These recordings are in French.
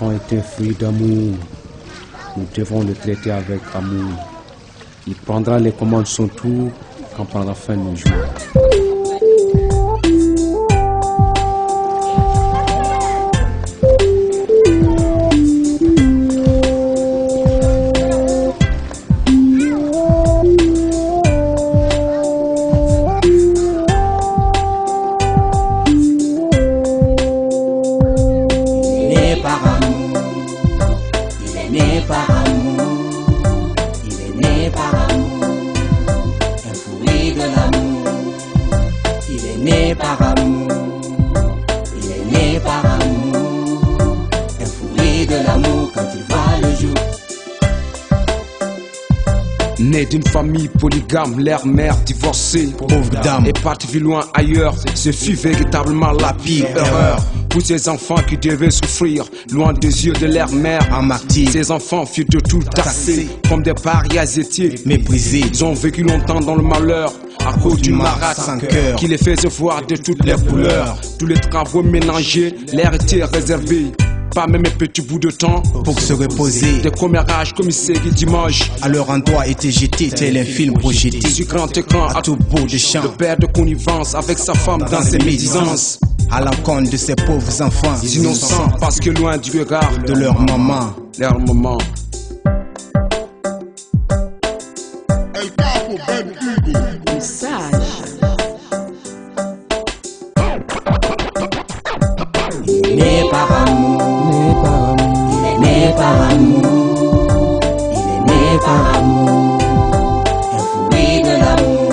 L'enfant est un fruit d'amour. Nous devons le traiter avec amour. Il prendra les commandes de son tour quand prendra fin le jour. Né d'une famille polygame, leur mère divorcée, pauvre dame, est partie vivre loin ailleurs. Ce fut véritablement la pire erreur pour ces enfants qui devaient souffrir loin des yeux de leur mère en martyr. Ces enfants furent de tout tassés, comme des parias étiez méprisés. Ils ont vécu longtemps dans le malheur à cause d'une marade sans cœur qui les faisait voir de toutes les couleurs. Tous les travaux mélangés, l'air était réservé. Pas même un petit bout de temps pour se reposer. Des commérages comme une série d'images à leur endroit étaient jetés tel un film projeté du grand écran à tout bout de champ. Le père de connivence avec sa femme dans ses médisances à l'encontre de ces pauvres enfants innocents parce que loin du regard de leur maman. Leur maman. Il est né par amour, il est né par amour, il est né par amour, un fruit de l'amour.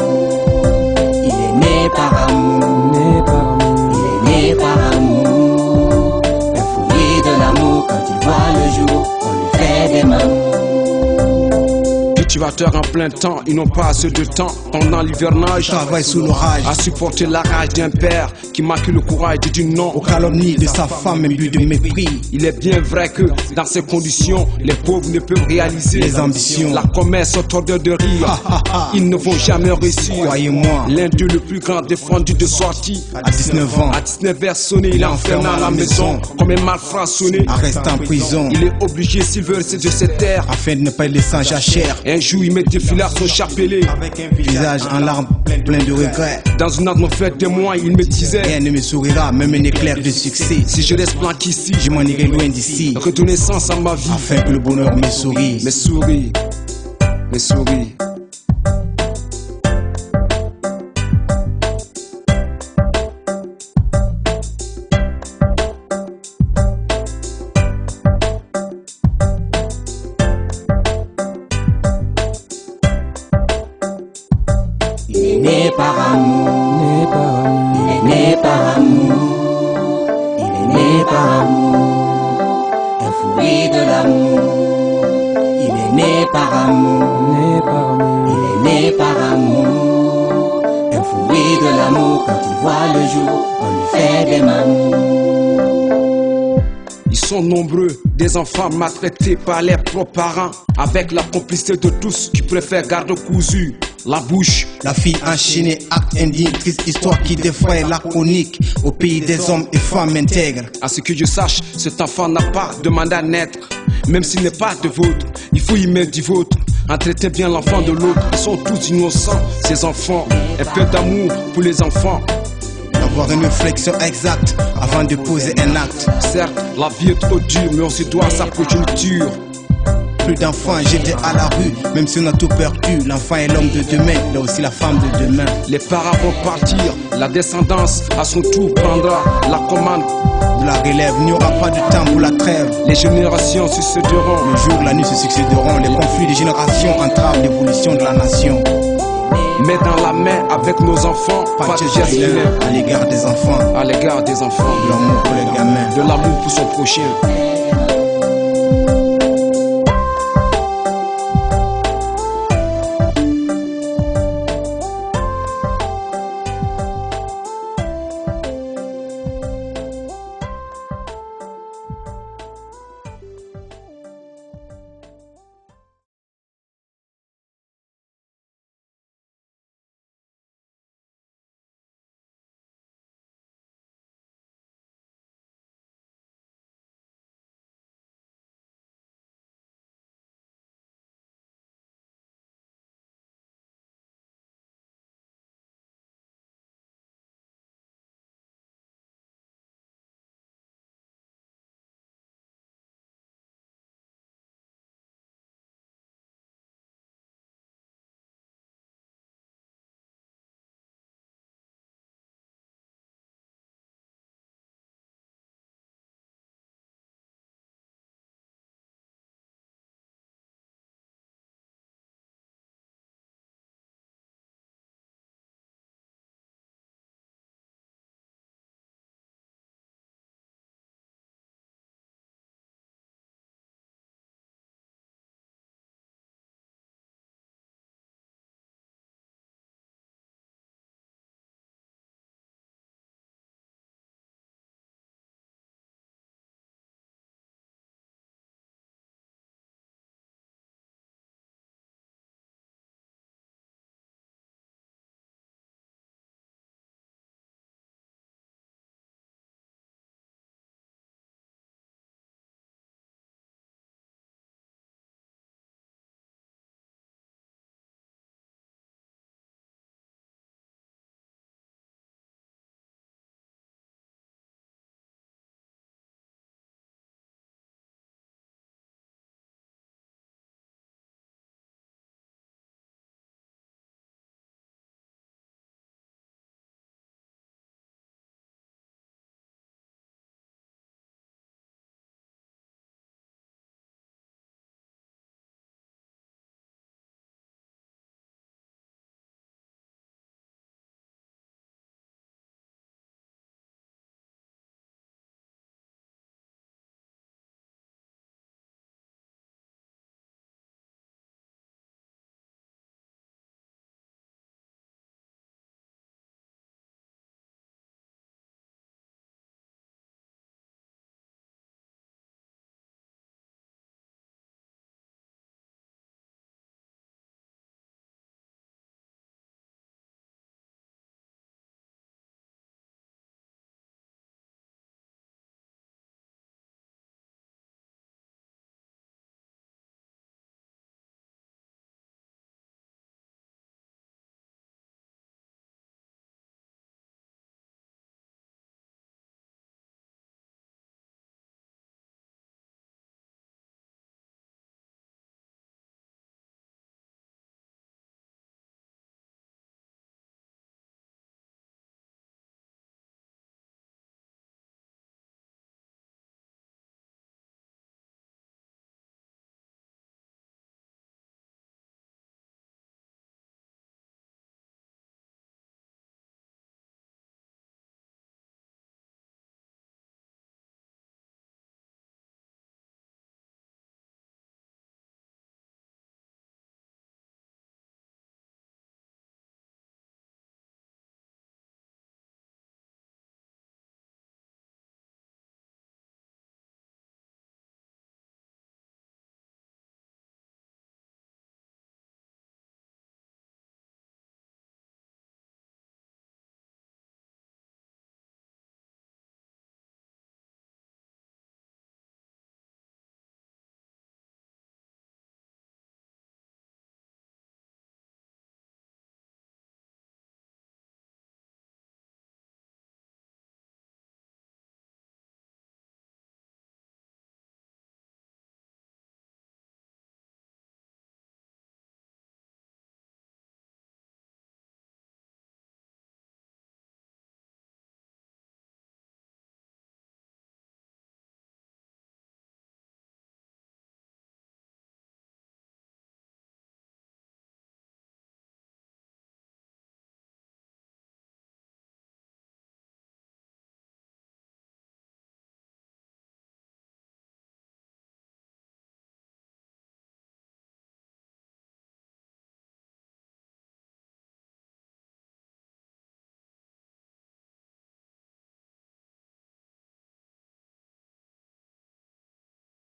Il est né par amour, il est né par amour, un fruit de l'amour. Quand il voit le jour, on lui fait des mains. Cultivateurs en plein temps, ils n'ont pas assez de temps pendant l'hivernage. Travaille sous l'orage à supporter la rage d'un père qui manque le courage de dire non aux calomnies de sa femme, un but de mépris. Il est bien vrai que dans ces conditions, les pauvres ne peuvent réaliser les ambitions. La commerce au ordre de rire, ils ne vont jamais réussir. Croyez-moi, l'un d'eux le plus grand défendu de sortie. À 19 ans, à 19 heures sonné, il est enfermé à la maison comme un malfrat sonné. À rester en prison, il est obligé s'il veut rester de cette terre afin de ne pas laisser en jachère. Un jour il met des filards son chapelet avec un visage en larmes plein de regrets. Dans une atmosphère de moi il me disait rien ne me sourira, même un éclair de succès. Si je reste planqué ici, je m'en irai loin d'ici. Redonner sens à ma vie afin que le bonheur me sourie. Me sourit, me sourit. Il est né par amour, il est né par amour, il est né par amour, un fruit de l'amour. Il est né par amour, il est né par amour, un fruit de l'amour. Quand il voit le jour, on lui fait des mains. Ils sont nombreux, des enfants maltraités par leurs propres parents, avec la complicité de tous qui préfèrent garder cousu la bouche. La fille enchaînée, acte indigne, triste histoire qui défraie la chronique au pays des hommes et femmes intègres. À ce que je sache, cet enfant n'a pas demandé à naître, même s'il n'est pas de vôtre, il faut y mettre du vôtre. Traitez bien l'enfant de l'autre, ils sont tous innocents, ces enfants. Un peu d'amour pour les enfants. Avoir une réflexion exacte avant de poser un acte. Certes, la vie est trop dure, mais on se doit à sa progéniture. Plus d'enfants jetés à la rue, même si on a tout perdu. L'enfant est l'homme de demain, là aussi la femme de demain. Les parents vont partir, la descendance à son tour prendra la commande de la relève. Il n'y aura pas de temps pour la trêve. Les générations succéderont, le jour, la nuit se succéderont. Les conflits des générations entravent l'évolution de la nation. Mais dans la main avec nos enfants, pas de geste à l'égard des enfants, à l'égard des enfants, de l'amour pour les gamins, de l'amour pour son prochain.